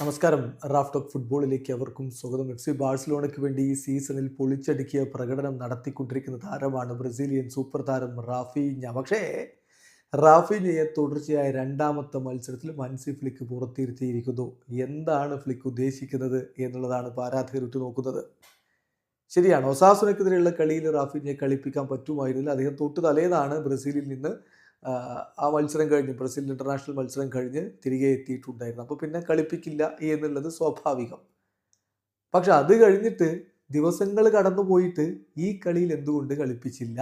നമസ്കാരം. Raf talk ഫുട്ബോളിലേക്ക് അവർക്കും സ്വാഗതം. FC ബാഴ്സലോണയ്ക്ക് വേണ്ടി ഈ സീസണിൽ പൊളിച്ചടുക്കിയ പ്രകടനം നടത്തിക്കൊണ്ടിരിക്കുന്ന താരമാണ് ബ്രസീലിയൻ സൂപ്പർ താരം റാഫീഞ്ഞ. പക്ഷേ റാഫീഞ്ഞയെ തുടർച്ചയായ രണ്ടാമത്തെ മത്സരത്തിൽ ഹൻസി ഫ്ലിക്ക് പുറത്തിരുത്തിയിരിക്കുന്നു. എന്താണ് ഫ്ലിക്ക് ഉദ്ദേശിക്കുന്നത് എന്നുള്ളതാണ് ഇപ്പോൾ ആരാധകർ ഉറ്റുനോക്കുന്നത്. ശരിയാണ്, ഒസാസുനക്കെതിരെയുള്ള കളിയിൽ റാഫീഞ്ഞയെ കളിപ്പിക്കാൻ പറ്റുമായിരുന്നില്ല. അദ്ദേഹം തൊട്ട് തലേന്നാണ് ബ്രസീലിൽ നിന്ന് ആ മത്സരം കഴിഞ്ഞ്, ബ്രസീൽ ഇൻ്റർനാഷണൽ മത്സരം കഴിഞ്ഞ് തിരികെ എത്തിയിട്ടുണ്ടായിരുന്നു. അപ്പോൾ പിന്നെ കളിപ്പിക്കില്ല എന്നുള്ളത് സ്വാഭാവികം. പക്ഷെ അത് കഴിഞ്ഞിട്ട് ദിവസങ്ങൾ കടന്നു പോയിട്ട് ഈ കളിയിൽ എന്തുകൊണ്ട് കളിപ്പിച്ചില്ല?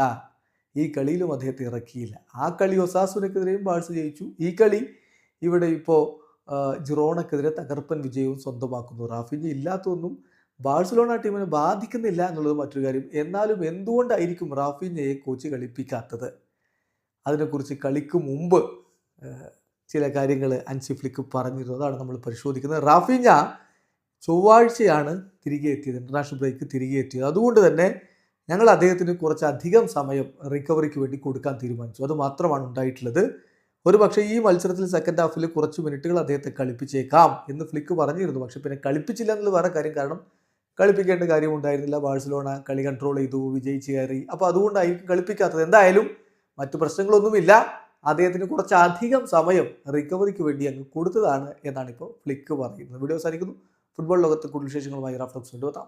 ഈ കളിയിലും അദ്ദേഹത്തെ ഇറക്കിയില്ല. ആ കളി ഒസാസുനക്കെതിരെയും ബാഴ്സ ജയിച്ചു. ഈ കളി ഇവിടെ ഇപ്പോൾ ജിറോണക്കെതിരെ തകർപ്പൻ വിജയവും സ്വന്തമാക്കുന്നു. റാഫീഞ്ഞ ഇല്ലാത്തതൊന്നും ബാഴ്സലോണ ടീമിനെ ബാധിക്കുന്നില്ല എന്നുള്ളത് മറ്റൊരു കാര്യം. എന്നാലും എന്തുകൊണ്ടായിരിക്കും റാഫീഞ്ഞയെ കോച്ച് കളിപ്പിക്കാത്തത്? അതിനെക്കുറിച്ച് കളിക്ക് മുമ്പ് ചില കാര്യങ്ങൾ ഹൻസി ഫ്ലിക്ക് പറഞ്ഞിരുന്നു. അതാണ് നമ്മൾ പരിശോധിക്കുന്നത്. റാഫീഞ്ഞ ചൊവ്വാഴ്ചയാണ് തിരികെ എത്തിയത്, ഇൻ്റർനാഷണൽ ബ്രേക്ക് തിരികെ എത്തിയത്. അതുകൊണ്ട് തന്നെ ഞങ്ങൾ അദ്ദേഹത്തിന് കുറച്ചധികം സമയം റിക്കവറിക്ക് വേണ്ടി കൊടുക്കാൻ തീരുമാനിച്ചു. അത് മാത്രമാണ് ഉണ്ടായിട്ടുള്ളത്. ഒരു പക്ഷേ ഈ മത്സരത്തിൽ സെക്കൻഡ് ഹാഫിൽ കുറച്ച് മിനിറ്റുകൾ അദ്ദേഹത്തെ കളിപ്പിച്ചേക്കാം എന്ന് ഫ്ലിക്ക് പറഞ്ഞിരുന്നു. പക്ഷെ പിന്നെ കളിപ്പിച്ചില്ല എന്നുള്ളത് വേറെ കാര്യം. കാരണം കളിപ്പിക്കേണ്ട കാര്യമുണ്ടായിരുന്നില്ല. ബാഴ്സലോണ കളി കൺട്രോൾ ചെയ്തു, വിജയിച്ച് കയറി. അപ്പോൾ അതുകൊണ്ടായിരിക്കും കളിപ്പിക്കാത്തത്. എന്തായാലും മറ്റു പ്രശ്നങ്ങളൊന്നുമില്ല. അദ്ദേഹത്തിന് കുറച്ചധികം സമയം റിക്കവറിക്ക് വേണ്ടി അങ്ങ് കൊടുത്തതാണ് എന്നാണ് ഇപ്പോൾ ഫ്ലിക്ക് പറയുന്നത്. വീഡിയോ അവസാനിക്കുന്നു. ഫുട്ബോൾ ലോകത്ത് കൂടുതൽ വിശേഷങ്ങളുമായി റാഫ് ടോക്സ് കൊണ്ടുവെത്താം.